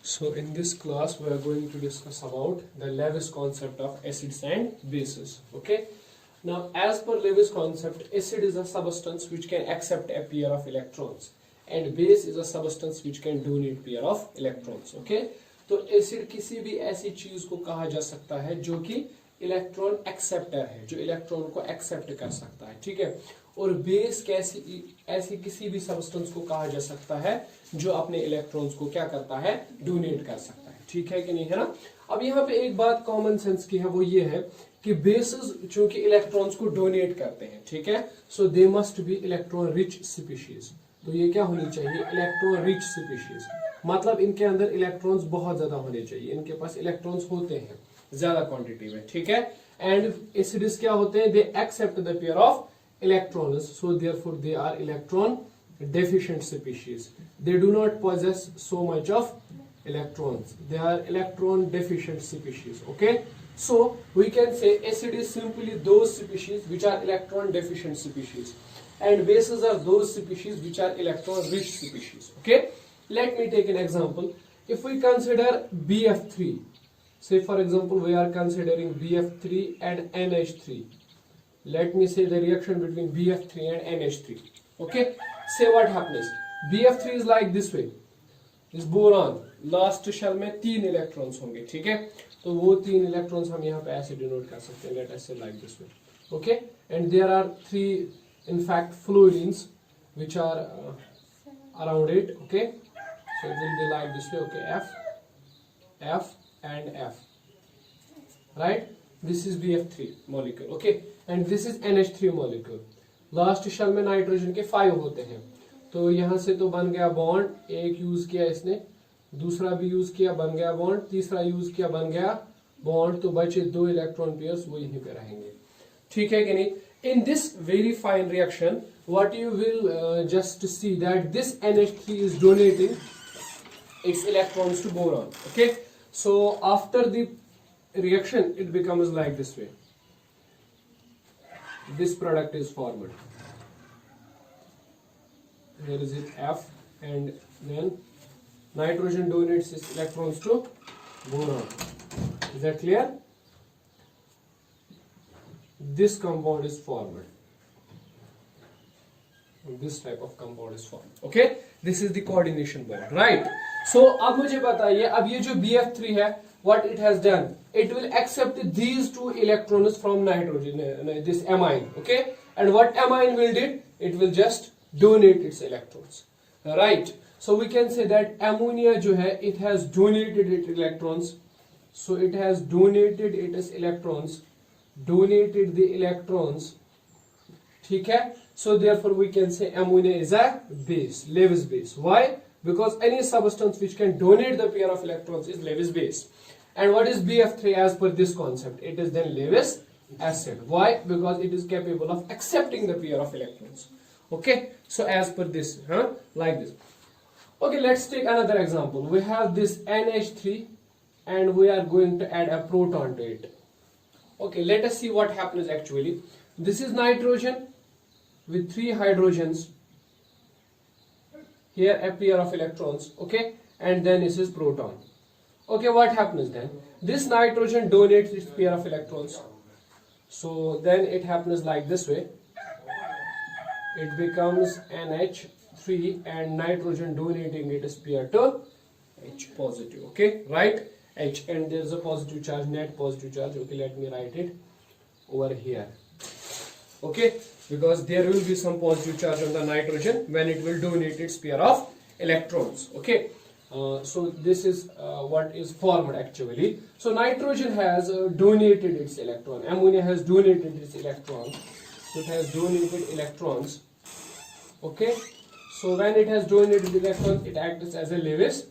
So in this class we are going to discuss about the Lewis concept of acids and bases. Okay. Now as per Lewis concept, acid is a substance which can accept a pair of electrons and base is a substance which can donate pair of electrons. Okay. तो acid किसी भी ऐसी चीज को कहा जा सकता है जो कि इलेक्ट्रॉन एक्सेप्टर है, जो इलेक्ट्रॉन को एक्सेप्ट कर सकता है, ठीक है। और बेस कैसी ऐसी किसी भी सब्सटेंस को कहा जा सकता है जो अपने इलेक्ट्रॉन्स को क्या करता है, डोनेट कर सकता है, ठीक है कि नहीं, है ना। अब यहाँ पे एक बात कॉमन सेंस की है, वो ये है कि बेसेस चूंकि इलेक्ट्रॉन्स को डोनेट करते हैं, ठीक है, so they must be electron rich species. तो ये क्या होनी चाहिए, इलेक्ट्रॉन रिच स्पीशीज, मतलब इनके अंदर इलेक्ट्रॉन्स बहुत ज्यादा होने चाहिए, इनके पास इलेक्ट्रॉन्स होते हैं ज्यादा क्वांटिटी में, ठीक है। एंड एसिड्स क्या होते हैं, they accept the pair of electrons, so therefore they are electron deficient species. They do not possess so much of electrons, they are electron deficient species. Okay, so we can say acid is simply those species which are electron deficient species and bases are those species which are electron rich species. Okay, let me take an example. If we consider BF3, say for example we are considering BF3 and NH3. Let me say the reaction between BF3 and NH3. Okay, say what happens. BF3 is like this way. This boron last shell में 3 electrons होंगे, ठीक है। तो वो 3 electrons हम यहाँ पे ऐसे डिनोट कर सकते हैं, लेट अस से like this way. Okay, and there are 3 in fact fluorines which are around it. Okay, so it will be like this way. Okay, F and F, right. This is BF3 molecule. Okay, and this is NH3 molecule. Last shell में nitrogen के 5 होते हैं, तो यहाँ से तो बन गया बॉन्ड, एक यूज किया इसने, दूसरा भी यूज किया बन गया बॉन्ड, तीसरा यूज किया बन गया बॉन्ड, तो बचे 2 इलेक्ट्रॉन पेयर्स, वो यहीं पे रहेंगे, ठीक है कि नहीं। In this very fine reaction what you will just see that this NH3 is donating its electrons to boron. Okay, so after the reaction it becomes like this way. This product is formed. Here is it F, and then nitrogen donates its electrons to boron. Is that clear? This compound is formed. This type of compound is formed. Okay, this is the coordination bond, right? So अब मुझे बताइए, अब ये जो BF3 है, what it has done, it will accept these 2 electrons from nitrogen, this amine. Okay, and what amine will do, it will just donate its electrons, right. So we can say that ammonia जो है, it has donated its electrons, so it has donated its electrons, donated the electrons, ठीक है. So therefore we can say ammonia is a base, Lewis base. Why? Because any substance which can donate the pair of electrons is Lewis base. And what is BF3 as per this concept? It is then Lewis acid. Why? Because it is capable of accepting the pair of electrons. Okay, so as per this, like this. Okay, let's take another example. We have this NH3 and we are going to add a proton to it. Okay, let us see what happens actually. This is nitrogen with 3 hydrogens. Here a pair of electrons, okay, and then this is proton. Okay, what happens then? This nitrogen donates its pair of electrons. So then it happens like this way. It becomes NH3 and nitrogen donating its pair to H positive. Okay, right? H, and there's a positive charge, net positive charge. Okay, let me write it over here. Okay, because there will be some positive charge on the nitrogen when it will donate its pair of electrons. Okay. So this is what is formed actually. So nitrogen has donated its electron, ammonia has donated its electron, so it has donated electrons. Okay, so when it has donated electrons, it acts as a Lewis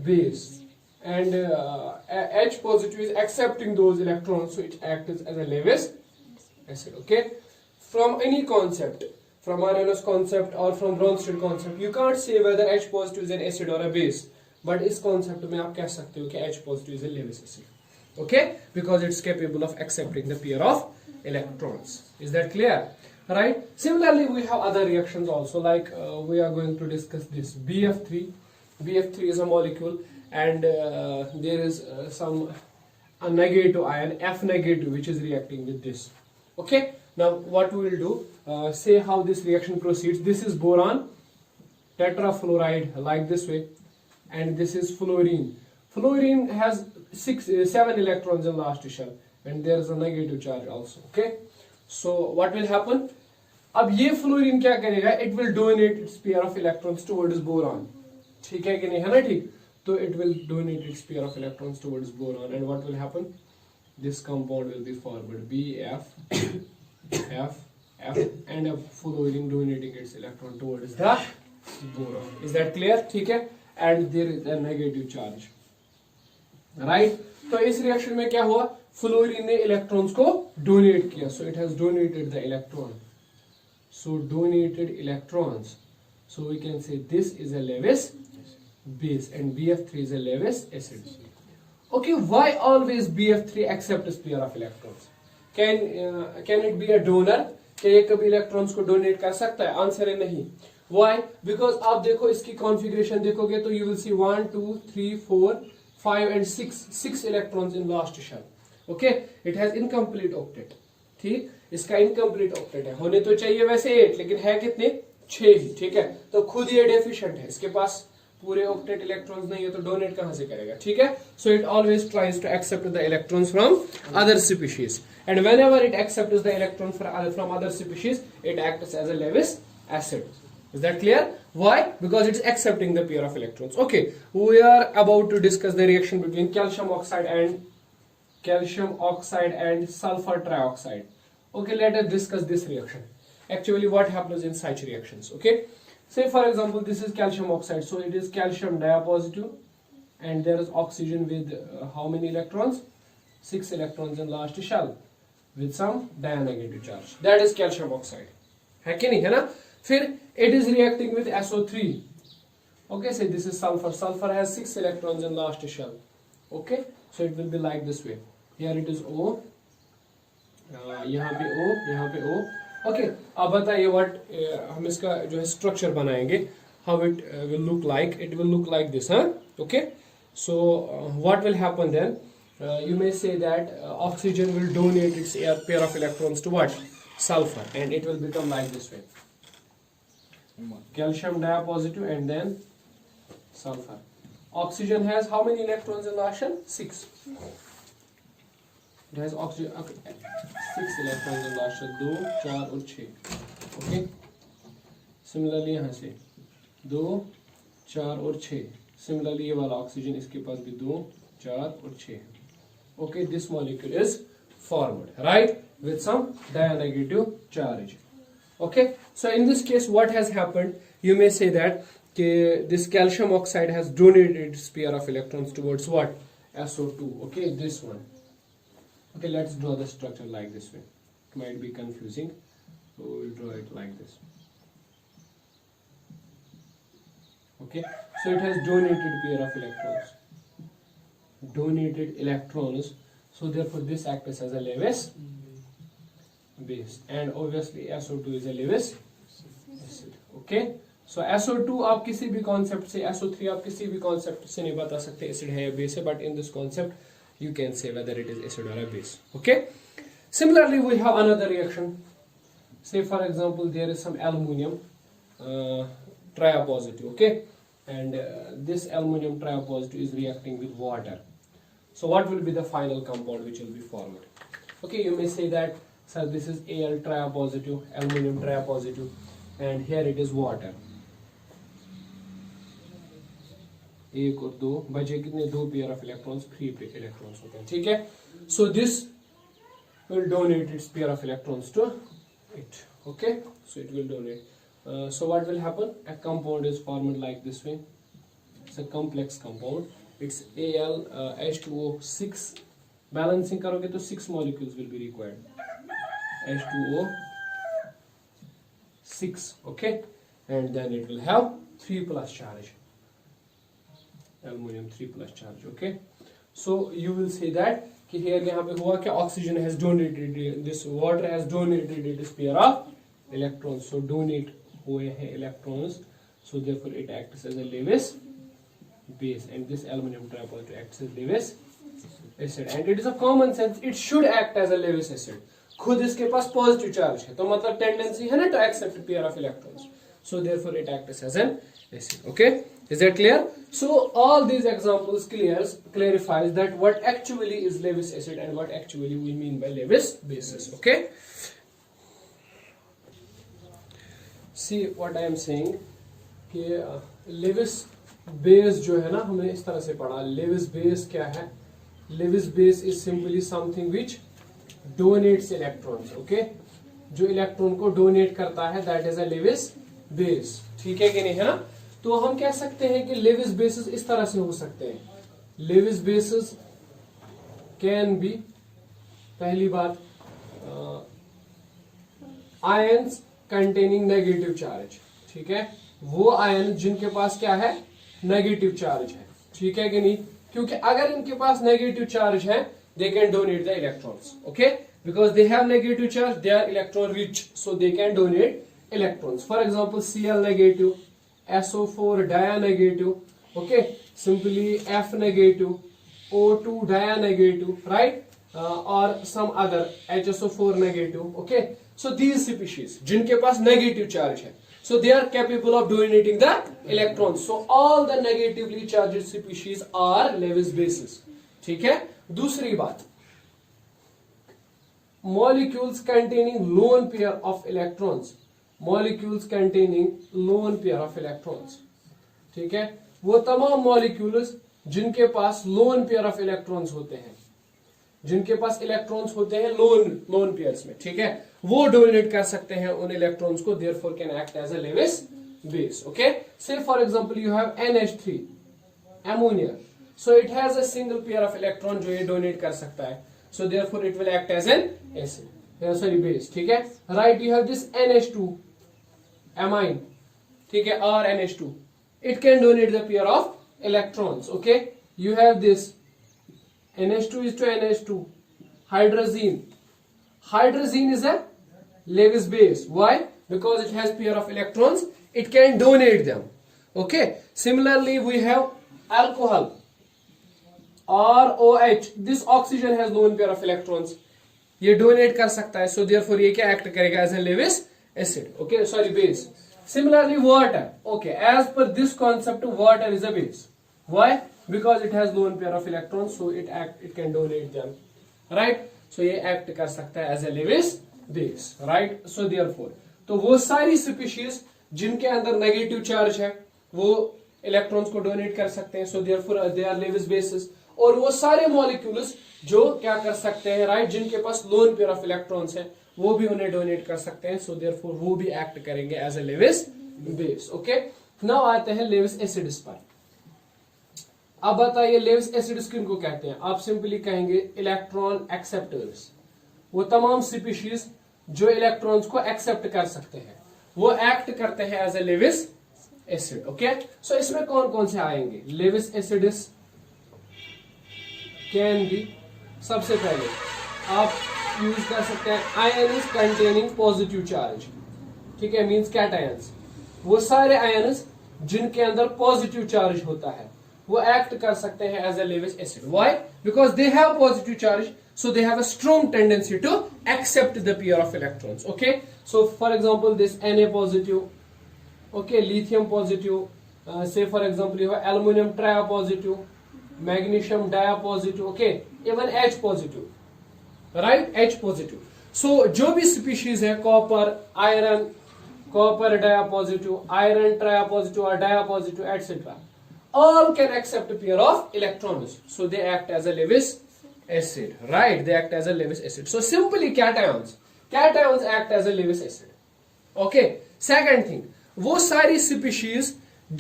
base, and H positive is accepting those electrons, so it acts as a Lewis acid. Okay, from any concept, from Arrhenius concept or from Bronsted concept, you can't say whether H positive is an acid or a base, but इस concept में आप कह सकते हो कि H positive is a Lewis acid. Okay, because it's capable of accepting the pair of electrons. Is that clear? Right. Similarly, we have other reactions also, like we are going to discuss this BF3 BF3 is a molecule, and there is a negative ion, F negative, which is reacting with this. Okay, now what we will do, say how this reaction proceeds. This is boron tetrafluoride, like this way, and this is fluorine. Fluorine has 7 electrons in last shell, and there is a negative charge also. Okay, so what will happen? अब ये fluorine क्या करेगा? It will donate its pair of electrons towards boron. ठीक है कि नहीं, है ना? ठीक, तो it will donate its pair of electrons towards boron, and what will happen? This compound will be formed BF, F, F, and a fluorine donating its electron towards the boron. Is that clear? ठीक है, and there is a negative charge, right? तो इस reaction में क्या हुआ? Fluorine ने electrons को donate किया, so it has donated the electron. So donated electrons. So we can say this is a Lewis base and BF3 is a Lewis acid. Okay, why always BF3 accepts pair of electrons? Can it be a donor? क्या ये कभी electrons को donate कर सकता है? Answer है नहीं. Why? Because आप देखो इसकी कॉन्फ़िगरेशन देखोगे तो you will see 1, 2, 3, 4, 5 and 6 electrons in last shell. Okay, it has incomplete octet. ठीक, इसका इनकम्प्लीट ऑक्टेट है. होने तो चाहिए वैसे 8, लेकिन है कितने? 6 ही. ठीक है, तो खुद ये डेफिशिएंट है, इसके पास पूरे ऑक्टेट इलेक्ट्रॉन्स नहीं है, तो डोनेट कहां से करेगा? ठीक है, so it always tries to accept the electrons from other species, and whenever it accepts the electron from other species it acts as a Lewis acid. Is that clear? Why? Because it's accepting the pair of electrons. Okay, we are about to discuss the reaction between calcium oxide and sulfur trioxide. Okay, let us discuss this reaction. Actually, what happens in such reactions? Okay, say for example, this is calcium oxide, so it is calcium diapositive, and there is oxygen with how many electrons? 6 electrons in last shell with some dianegative charge. That is calcium oxide. है कि नहीं, है ना? फिर it is reacting with SO3. Okay, say this is sulfur. Sulfur has 6 electrons in last shell. Okay, so it will be like this way. Here it is O. यहाँ पे O, यहाँ पे O. Okay, अब बताइए what हम इसका जो है स्ट्रक्चर बनाएंगे. How it will look like? It will look like this, huh? Okay. So what will happen then? You may say that oxygen will donate its pair of electrons to what? Sulfur, and it will become like this way. Calcium diapositive and then sulfur. Oxygen has how many electrons in last shell? 6. It has oxygen, okay, 6 electrons in last shell. 2, 4 और 6. Okay. Similarly यहाँ से 2, 4 और 6. Similarly ये वाला oxygen इसके पास भी 2, 4 और 6. Okay, this molecule is formed, right, with some dianegative charge. Okay, so in this case what has happened, you may say that this calcium oxide has donated its pair of electrons towards what? SO2. Okay, this one. Okay, let's draw the structure like this way. It might be confusing, so we will draw it like this. Okay, so it has donated pair of electrons. Donated electrons, so therefore this acts as a Lewis base, and obviously SO2 is a Lewis acid. Okay, so SO2 आप किसी भी concept से, SO3 आप किसी भी concept से नहीं बता सकते acid है या base है, but in this concept you can say whether it is acid or a base. Okay, similarly we have another reaction. Say for example there is some aluminum triapositive. Okay, and this aluminum triapositive is reacting with water. So what will be the final compound which will be formed? Okay, you may say that, sir, this is Al triapositive, aluminum triapositive, and here it is water. एक और दो बचे कितने? 2 pair of electrons, free electrons होते हैं. ठीक है, so this will donate its pair of electrons to it. Okay, so it will donate. So what will happen? A compound is formed like this way. It's a complex compound. It's Al H2O6. Balancing करोगे तो 6 molecules will be required. H2O6. Okay, and then it will have 3+ charge. Aluminum 3+ charge. Okay, so you will see that कि here यहाँ पे हुआ कि oxygen has donated, this water has donated its pair of electrons. So donate हुए हैं electrons. So therefore it acts as a Lewis base, and this aluminum tripositive acts as Lewis acid, and it is a common sense it should act as a Lewis acid. खुद इसके पास positive charge है, तो मतलब tendency है ना to accept pair of electrons, so therefore it acts as an acid. Okay, is that clear? So all these examples clarifies that what actually is Lewis acid and what actually we mean by Lewis bases. Okay, see what I am saying कि Lewis base जो है ना हमने इस तरह से पढ़ा. Lewis base क्या है? Lewis base is simply something which donates electrons. Okay, जो इलेक्ट्रॉन को डोनेट करता है that is a Lewis base. ठीक है कि नहीं, है ना? तो हम कह सकते हैं कि Lewis bases इस तरह से हो सकते हैं. Lewis bases can be, पहली बात, ions containing negative charge. ठीक है, वो आयन जिनके पास क्या है, नेगेटिव चार्ज है. ठीक है कि नहीं? क्योंकि अगर इनके पास नेगेटिव चार्ज है they can donate the electrons. Okay, because they have negative charge, they are electron rich, so they can donate electrons. For example, Cl negative, SO4 dia negative, okay, simply F negative, O2 dia negative, right, or some other HSO4 negative. Okay, so these species जिनके पास negative charge है, so they are capable of donating the electrons. So all the negatively charged species are Lewis bases. ठीक है. दूसरी बात, molecules containing lone pair of electrons, molecules containing lone pair of electrons. ठीक है, वो तमाम molecules जिनके पास lone pair of electrons होते हैं, जिनके पास इलेक्ट्रॉन्स होते हैं लोन पेयर्स में, ठीक है, वो डोनेट कर सकते हैं उन इलेक्ट्रॉन्स को, therefore can act as a Lewis base. Okay, say for example you have NH3 ammonia, so it has a single pair of electron जो ये डोनेट कर सकता है, so therefore it will act as an acid, sorry base. ठीक है, right, you have this NH2 amine, ठीक है, or NH2, it can donate the pair of electrons. Okay, you have this NH2 is to NH2, hydrazine. Hydrazine is a Lewis base. Why? Because it has pair of electrons, it can donate them. Okay, similarly we have alcohol, ROH. This oxygen has lone pair of electrons, ये donate कर सकता है, so therefore ये क्या act करेगा as a Lewis acid. Okay, sorry, base. Similarly water. Okay, as per this concept water is a base. Why? Because it has lone pair of electrons, so it can donate them, right? So ये act कर सकता है as a Lewis base, right? So therefore, तो वो सारी species जिनके अंदर negative charge है वो electrons को donate कर सकते हैं, so therefore they are Lewis bases. और वो सारे molecules जो क्या कर सकते हैं, right, जिनके पास lone pair of electrons है वो भी उन्हें donate कर सकते हैं, so therefore वो भी act करेंगे as a Lewis base. Okay, now आते हैं Lewis acids पर. अब बताइए लेविस एसिड्स किनको कहते हैं? आप सिंपली कहेंगे इलेक्ट्रॉन एक्सेप्टर्स. वो तमाम स्पीशीज जो इलेक्ट्रॉन्स को एक्सेप्ट कर सकते हैं वो एक्ट करते हैं as a Lewis acid. Okay, so इसमें कौन कौन से आएंगे? लेविस एसिड्स कैन बी, सबसे पहले आप यूज कर सकते हैं आयन्स कंटेनिंग पॉजिटिव चार्ज. ठीक है, मींस कैटायंस. वो सारे आयन्स जिनके अंदर पॉजिटिव चार्ज होता है वो एक्ट कर सकते हैं as a Lewis acid. Why? Because they have positive charge, so they have a strong tendency to accept the pair of electrons. Okay, so for example this Na positive, okay, lithium positive, say for example you have aluminium tri positive, magnesium di positive, okay, even H positive, right, H positive. So जो भी species है, copper, iron, copper di positive, iron tri positive और di positive etcetera, all can accept a pair of electrons, so they act as a Lewis acid, right? They act as a Lewis acid. So simply cations act as a Lewis acid. Okay, second thing, वो सारी species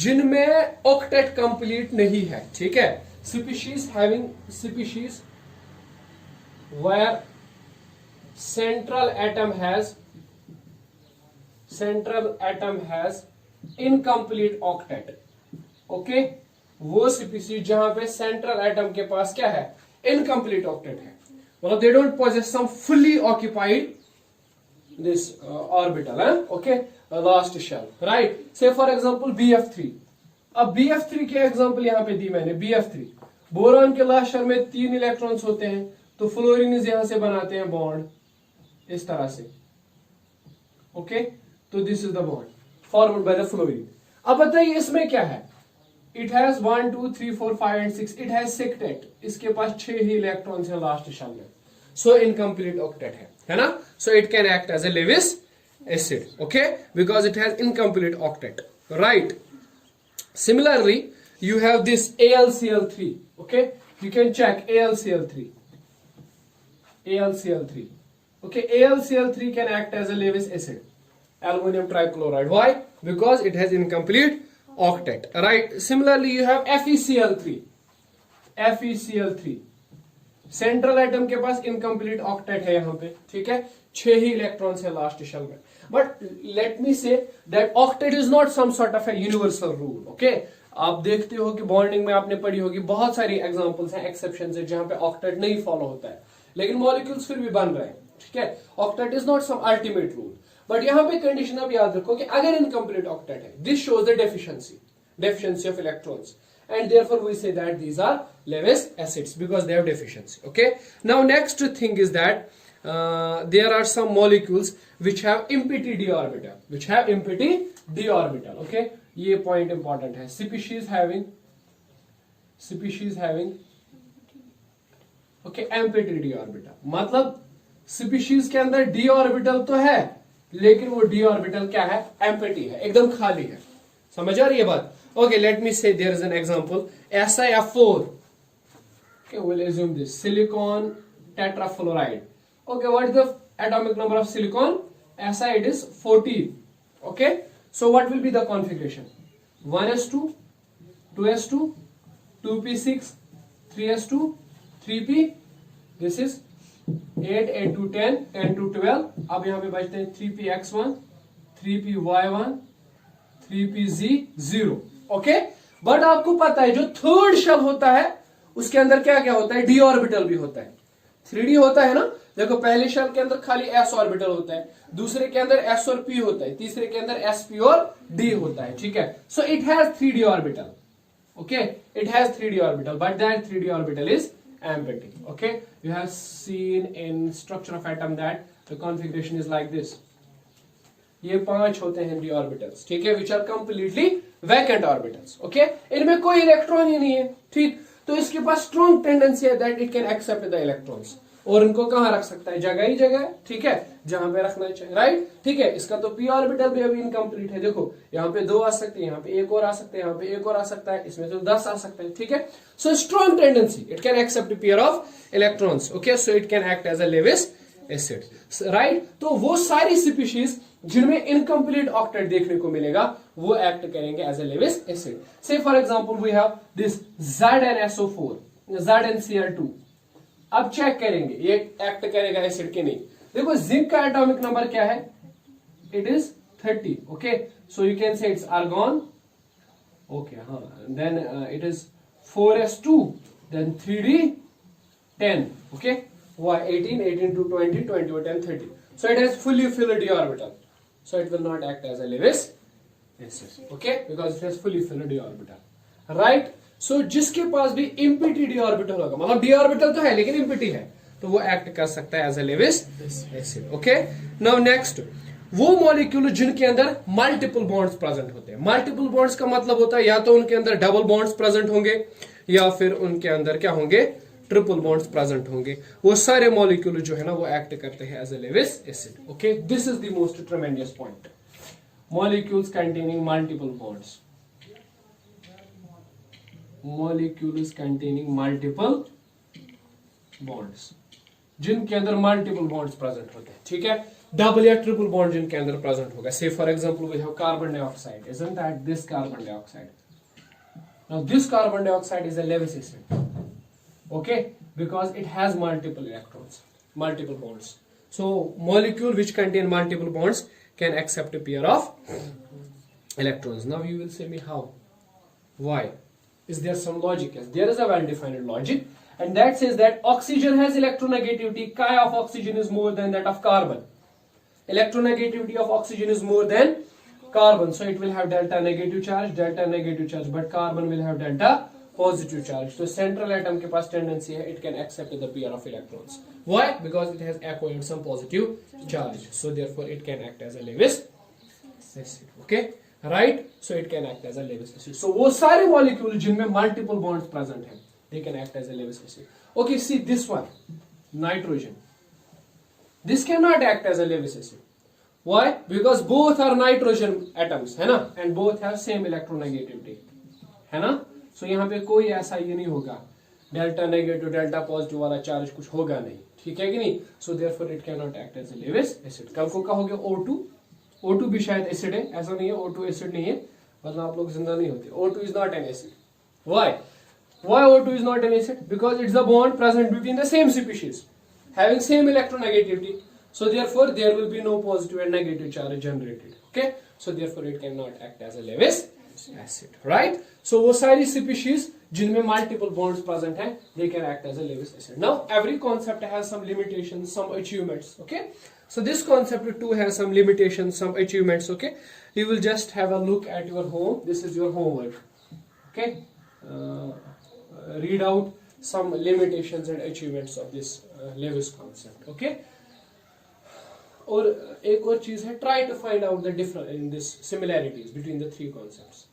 जिनमें octet complete नहीं है, ठीक है, species where central atom has incomplete octet. Okay, वो species जहां पे सेंट्रल एटम के पास क्या है, इनकम्प्लीट ऑक्टेट है, मतलब they don't possess some fully occupied this orbital, okay, last shell, right? Say for example BF3, अब BF3 के एग्जांपल यहां पे दी मैंने, BF3 बोरॉन के लास्ट शेल में 3 इलेक्ट्रॉन्स होते हैं, तो फ्लोरीन यहां से बनाते हैं बॉन्ड इस तरह से, ओके, तो this is the bond formed by the fluorine. अब बताइए इसमें क्या है, it has 1 2 3 4 5 and 6, it has sextet, इसके पास 6 ही इलेक्ट्रॉन्स हैं लास्ट शेल में, सो इनकम्प्लीट ऑक्टेट है ना, so it can act as a Lewis acid, okay, because it has incomplete octet, right. Similarly, you have this AlCl3, okay, you can check AlCl3, okay, AlCl3 can act as a Lewis acid, aluminum trichloride. Why? Because it has incomplete octet, right? Similarly, you have FeCl3, central atom के पास incomplete octet है यहाँ पे, ठीक है, 6 ही electrons है last shell में, but let me say that octet is not some sort of a universal rule, okay. आप देखते हो कि बॉन्डिंग में आपने पढ़ी होगी बहुत सारी एग्जांपल्स हैं, एक्सेप्शंस है जहां पे ऑक्टेट नहीं फॉलो होता है, लेकिन मॉलिक्यूल्स फिर भी बन रहे हैं, ठीक है। Octet is not some ultimate rule, but यहाँ पे कंडीशन आप याद रखो कि अगर इनकम्प्लीट ऑक्टेट है, this shows the deficiency of electrons, and therefore we say that these are Lewis acids because they have deficiency, okay. Now next thing is that there are some molecules which have empty d orbital, okay, ये point important है, species having okay empty d orbital, मतलब species के अंदर d orbital तो है, लेकिन वो d orbital क्या है, empty है, एकदम खाली है, समझ आ रही है बात। Okay, let me say there is an example, SiF4, okay, we'll assume this, silicon tetrafluoride, okay, what is the atomic number of silicon? Si, it is 14, okay, so what will be the configuration? 1s2, 2s2, 2p6, 3s2, 3p, this is 8, 8 to 10, 10 to 12, अब यहाँ पे बचते हैं 3px1, 3py1, 3pz0, okay, but आपको पता है जो third shell होता है उसके अंदर क्या क्या होता है, डी ऑर्बिटल भी होता है, 3d होता है ना, देखो पहले शेल के अंदर खाली s ऑर्बिटल होता है, दूसरे के अंदर s और p होता है, तीसरे के अंदर sp और d होता है, ठीक है, so it has 3d orbital, okay, it has 3d orbital, but that 3d orbital is empty, okay, you have seen in structure of atom that the configuration is like this, ये 5 होते हैं d orbitals, ठीक है, which are completely vacant orbitals, okay, इनमें कोई electron ही नहीं है, ठीक, तो इसके पास स्ट्रॉन्ग टेंडेंसी है that it can accept the electrons, और इनको कहां रख सकता है, जगह ही जगह, ठीक है, जहां पे रखना चाहिए, राइट, ठीक है। इसका तो p ऑर्बिटल भी अभी इनकम्प्लीट है, देखो यहाँ पे 2 आ सकते हैं, यहाँ पे एक और आ सकते हैं, यहाँ पे एक और आ सकता है, इसमें तो 10 आ सकते हैं, ठीक है, so strong tendency, it can accept pair of electrons, okay, so it can act as a Lewis acid, right. तो वो सारी स्पीशीज जिनमें इनकम्प्लीट ऑक्टेट देखने को मिलेगा वो एक्ट करेंगे as a Lewis acid. Say for example we have this ZnSO4, ZnCl2, अब चेक करेंगे ये एक्ट करेगा एसिड के नहीं, देखो जिंक का एटॉमिक नंबर क्या है, it is 30, okay, so you can say it's argon, okay, हाँ, then it is 4s2, then 3d10, okay, why 18, 18 to 20, 20 to 10, 30, so it has fully filled d orbital, so it will not act as a Lewis acid, okay, because it has fully filled d orbital, right। so जिसके पास भी empty d orbital होगा, मतलब d orbital तो है लेकिन empty है, तो वो एक्ट कर सकता है as a Lewis acid, okay। now next, वो मॉलिक्यूल जिनके अंदर मल्टीपल बॉन्ड्स प्रेजेंट होते हैं, मल्टीपल बॉन्ड्स का मतलब होता है या तो उनके अंदर डबल बॉन्ड्स प्रेजेंट होंगे या फिर उनके अंदर क्या होंगे, ट्रिपल बॉन्ड्स प्रेजेंट होंगे, वो सारे मॉलिक्यूल जो है ना वो एक्ट करते हैं as a Lewis acid, okay. This is the most tremendous point, molecules containing multiple bonds, molecules containing multiple bonds, जिनके अंदर मल्टीपल बॉन्ड्स प्रेजेंट होते हैं, ठीक है, डबल या ट्रिपल बॉन्ड जिनके अंदर प्रेजेंट होगा, say for example we have carbon dioxide, isn't that this carbon dioxide, now this carbon dioxide is a Lewis acid, okay, because it has multiple electrons, multiple bonds, so molecule which contain multiple bonds can accept a pair of electrons. Now you will say me how, why, is there some logic? Yes, there is a well defined logic, and that says that oxygen has electronegativity chi of oxygen is more than that of carbon, electronegativity of oxygen is more than carbon, so it will have delta negative charge, but carbon will have delta positive charge. So central atom के पास tendency है, it can accept the pair of electrons. Why? Because it has acquired some positive charge, so therefore it can act as a Lewis acid. Okay, right? So it can act as a Lewis acid. So वो सारे molecule जिनमें multiple bonds present हैं, they can act as a Lewis acid. Okay, see this one, nitrogen. This cannot act as a Lewis acid. Why? Because both are nitrogen atoms, है ना, and both have same electronegativity, है ना. So यहाँ पे कोई ऐसा ये नहीं होगा, डेल्टा नेगेटिव डेल्टा पॉजिटिव वाला चार्ज कुछ होगा नहीं, ठीक है कि नहीं. So therefore it cannot act as a Lewis acid. कल को कहोगे O2 भी शायद एसिड है, ऐसा नहीं है O2 एसिड नहीं है, वरना आप लोग जिंदा नहीं होते. O2 is not an acid. Why O2 is not an acid? Because it's the bond present between the same species, having same electronegativity. So therefore there will be no positive and negative charge generated. Okay, so therefore it cannot act as a Lewis acid, right? So वो सारी species जिनमें multiple bonds present हैं, they can act as a Lewis acid. Now every concept has some limitations, some achievements. Okay, so this concept too has some limitations, some achievements. Okay, you will just have a look at your home. This is your homework. Okay, read out some limitations and achievements of this Lewis concept. Okay. और एक और चीज है, try to find out the difference in this similarities between the three concepts.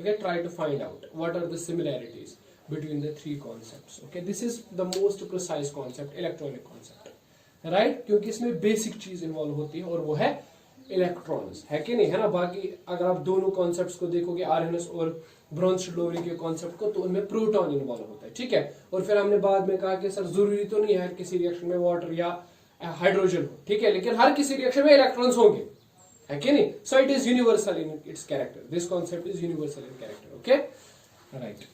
Okay, try to find out what are the similarities between the three concepts. Okay, this is the most precise concept, electronic concept, right? क्योंकि इसमें basic चीज involve होती है और वो है electrons, है कि नहीं, है ना. बाकी अगर आप दोनों कॉन्सेप्ट्स को देखोगे, आरएनएस और ब्रोंस-डलोवरी के कॉन्सेप्ट को, तो उनमें प्रोटॉन इन्वॉल्व होता है, ठीक है. और फिर हमने बाद में कहा कि सर जरूरी तो नहीं है किसी रिएक्शन में वाटर या हाइड्रोजन हो, ठीक है, लेकिन हर किसी रिएक्शन में इलेक्ट्रॉन्स होंगे, है कि नहीं. So it is universal in its character. This concept is universal in character. Okay, right.